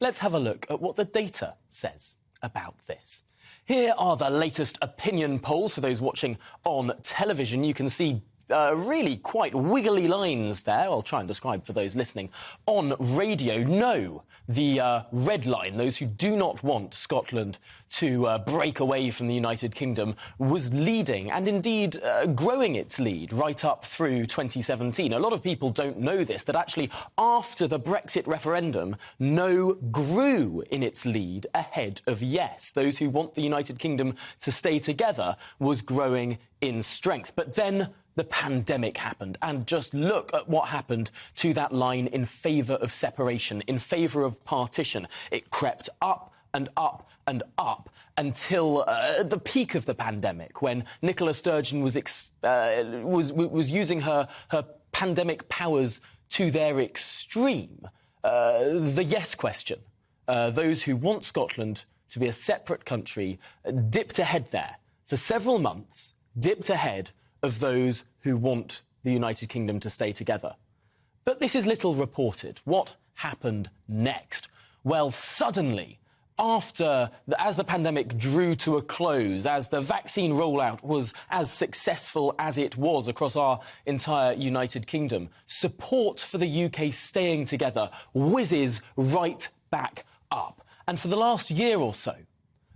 Let's have a look at what the data says about this. Here are the latest opinion polls for those watching on television. You can see really quite wiggly lines there. I'll try and describe for those listening on radio. No, the red line, those who do not want Scotland to break away from the United Kingdom, was leading and indeed growing its lead right up through 2017. A lot of people don't know this, that actually after the Brexit referendum, no grew in its lead ahead of yes. Those who want the United Kingdom to stay together was growing in strength. But then the pandemic happened, and just look at what happened to that line in favour of separation, in favour of partition. It crept up and up and up until the peak of the pandemic, when Nicola Sturgeon was using her pandemic powers to their extreme. The yes question, those who want Scotland to be a separate country, dipped ahead there for several months, dipped ahead of those who want the United Kingdom to stay together. But this is little reported. What happened next? Well, suddenly, as the pandemic drew to a close, as the vaccine rollout was as successful as it was across our entire United Kingdom, support for the UK staying together whizzes right back up. And for the last year or so,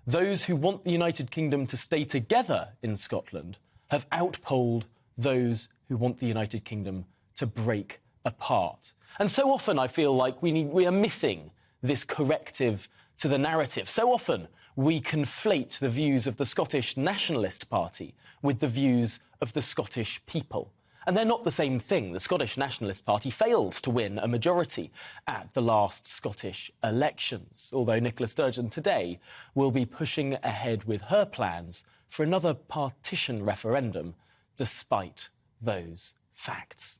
those who want the United Kingdom to stay together in Scotland have outpolled those who want the United Kingdom to break apart. And so often I feel like we are missing this corrective to the narrative. So often we conflate the views of the Scottish Nationalist Party with the views of the Scottish people. And they're not the same thing. The Scottish Nationalist Party failed to win a majority at the last Scottish elections, although Nicola Sturgeon today will be pushing ahead with her plans for another partition referendum despite those facts.